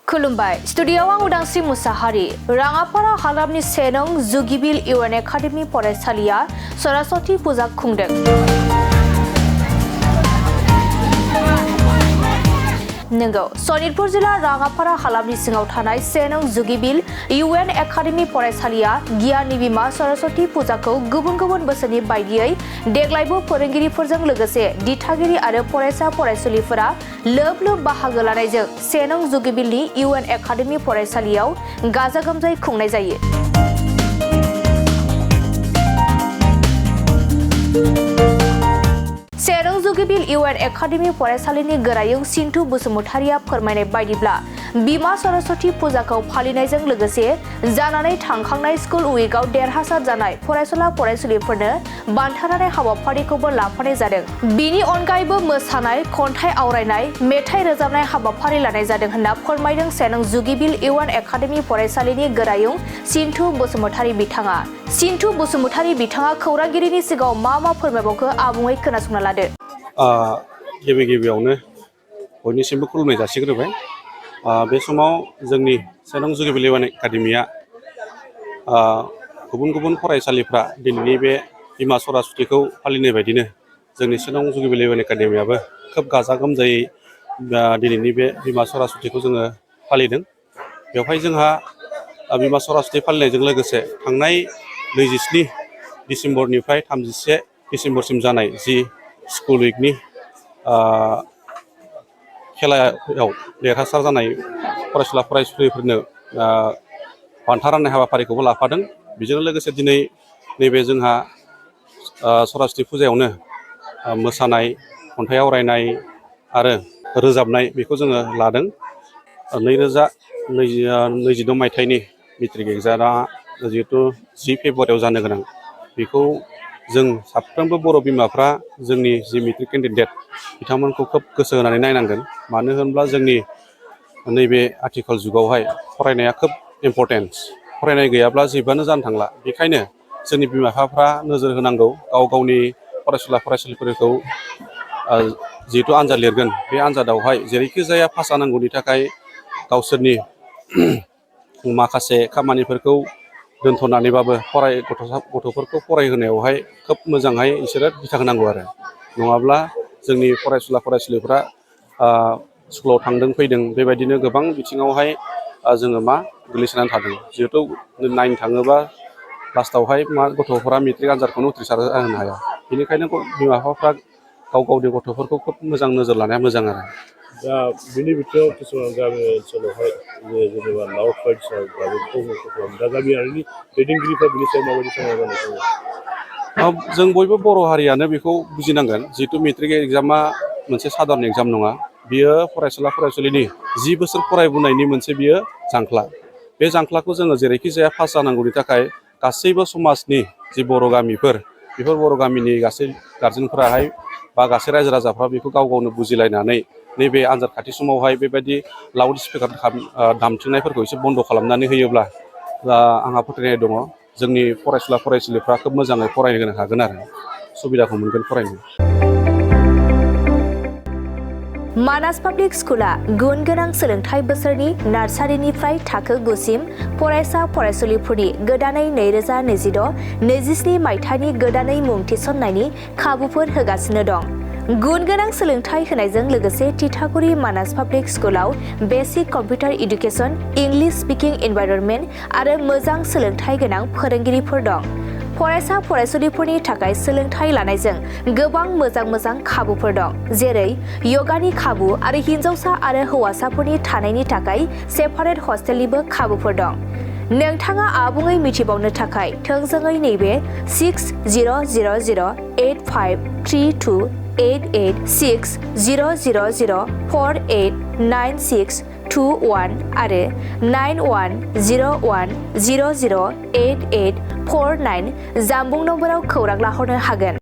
खुलुमबाय स्टुडिय'आव आं उदांस्रि मुसाहारि राङापारा हालामनि सेनं जुगिबिल U.N.Academy फरायसालिया सरस्वती फुजा खुंदों। नंगौ सनितपुर जिल्ला राङापारा हालामनि सिङाव थानाय सेनं जुगिबिल U.N.Academy फरायसालिया गियाननि बिमा सरस्वती फुजाखौ गुबुन गुबुन बोसोरनि बायदियै देग्लायबो फोरोंगिरिफोरजों लोगोसे दिथागिरि आरो फरायसा फरायसुलिफोरा लोब लोब बाहागो लानायजों सेनं जुगिबिलनि U.N.Academy फरायसालियाव गाजा गोमजायै खुंनाय जायो। सेनं जुगिबिल U.N.Academy फरायसालिनि गोरायुं सिन्थु बसुमतारिया फोरमायनाय बायदिब्ला बिमा सरस्वती फुजाखौ फालिनायजों लोगोसे जानानै थांखांनाय स्कुल उइकआव देरहासार जानाय फरायसुला फरायसुलिफोरनो बान्था राननाय हाबाफारिखौबो लाफानाय जादों। बिनि अनगायैबो मोसानाय, खन्थाइ आवरायनाय, मेथाइ रोजाबनाय हाबाफारि लानाय जादों होनना फोरमायदों सेनं जुगिबिल U.N.Academy फरायसालिनि गोरायुं सिन्थु बसुमतारि बिथाङा। सिन्थु बसुमतारि बिथाङा खौरांगिरिनि सिगाङाव मा फोरमायबावखो आबुङै खोनासंना लादो। गिबियावनो बयनिसिमबो खुलुमनाय जासिग्रोबाय। बे समाव जोंनि सेनं जुगिबिल U.N.Academyआ गुबुन गुबुन फरायसालिफ्रा दिनैनि बे बिमा सरस्वतीखौ फालिनाय बायदिनो जोंनि सेनं जुगिबिल U.N.Academyआबो खोब गाजा गोमजायै दिनैनि बे बिमा सरस्वतीखौ जोङो फालिदों। बेवहाय जोंहा बिमा सरस्वती फालिनायजों लोगोसे थांनाय 27 डिसेम्बरनिफ्राय 31 डिसेम्बरसिम जानाय जि स्कुल उइकनि खेलायाव देरहासार जानाय फरायसुला फरायसुलिफोरनो बान्था राननाय हाबाफारिखौबो लाफादों। बेजों लोगोसे दिनै नैबे जोंहा सरस्वती फुजायावनो मोसानाय, खन्थाइ आवरायनाय आरो रोजाबनाय बेखौ जोङो लादों। 2022 मायथाइनि मेट्रिक एग्जामा जिहेतु 10 फेब्रुवारियाव जानो गोनां, बेखौ जों साफ्रोमबो बर' बिमाफ्रा जोंनि जि मेट्रिक केन्डिडेट बिथांमोनखौ खोब गोसो होनानै नायनांगोन। मानो होनब्ला जोंनि नैबे आथिखाल जुगावहाय फरायनाया खोब इम्परटेन्ट। फरायनाय गैयाब्ला जेबोआनो जानो थांला। बेखायनो जोंनि बिमा बिफाफ्रा नोजोर होनांगौ गाव गावनि फरायसुला फरायसुलिफोरखौ जिहेतु आनजाद लिरगोन बे आनजादावहाय जेरैखि जाया पास जानांगौनि थाखाय गावसोरनि माखासे खामानिफोरखौ दोनथ'नानैबाबो गथ'फोरखौ फरायहोनायावहाय खोब मोजाङै बिसोरो दिथा होनांगौ आरो। नङाब्ला जोंनि फरायसुला फरायसुलिफ्रा स्कुलाव थांदों फैदों बेबायदिनो गोबां बिथिङावहाय जोङो गोग्लैसोनानै थादों। जिहेतु नायनो थाङोबा लास्टावहाय गथ'फोरा मेट्रिक आनजादखौनो उथ्रिसार होनो हाया। बेनिखायनो बिमा बिफाफ्रा गाव गावनि गथ'फोरखौ खोब मोजां नोजोर लानाया मोजां आरो। दा बिनि बिथिङाव किसुमान गामि ओनसोलावहाय जेनेबा लाउड बायदिसिना दा गामियारिनि दैदेनगिरिफ्रा बिनि सायाव माबायदि सांग्रां जानाय? जों बयबो बर' हारियानो बेखौ बुजिनांगोन। जिहेतु मेट्रिक एग्जामा मोनसे साधारन एग्जाम नङा, बियो फरायसुला फरायसुलिनि 10 बोसोर फरायबोनायनि मोनसे बियो जांख्ला। बे जांख्लाखौ जोङो जेरैखि जाया पास जानांगौनि थाखाय गासैबो समाजनि जि बर' गामिफोर, बेफोर बर' गामिनि गासै गारजेनफोराहाय बा गासै रायजो राजाफ्रा बेखौ गाव गावनो बुजिलायनानै नैबे आनजाद खाथि समावहाय बेबायदि लाउड स्पिकार दामथिंनायफोरखौ एसे बन्द' खालामनानै होयोब्ला आंहा फोथायनाय दङ जोंनि फरायसुला फरायसुलिफ्रा खोब मोजाङै फरायनो हागोन आरो सुबिदाखौ मोनगोन फरायनो। मानास पाब्लिक स्कुला गुन गोनां सोलोंथाइ बोसोरनि नार्सारिनिफ्राय थाखो 9 सिम फरायसा फरायसुलिफोरनि गोदानै 2026-27 मायथाइनि गोदानै मुं थिसननायनि खाबुफोर होगासिनो दं। गुन गोनां सोलोंथाइ होनायजों लोगोसे तितागुरि मानास पाब्लिक स्कुलाव basic computer education, English speaking environment आरो मोजां सोलोंथाइ गोनां फोरोंगिरिफोर दं। फरायसा फरायसुलिफोरनि थाखाय सोलोंथाइ लानायजों गोबां मोजां खाबुफोर दं, जेरै यगानि खाबु आरो हिन्जावसा आरो हौवासाफोरनि थानायनि थाखाय सेपारेट हस्टेलनिबो खाबुफोर दं। नोंथाङा आबुङै मिथिबावनो थाखाय थोंजोङै नैबे 600083286300489621 आरो 9101008849 जानबुं नम्बराव खौरां लाहरनो हागोन।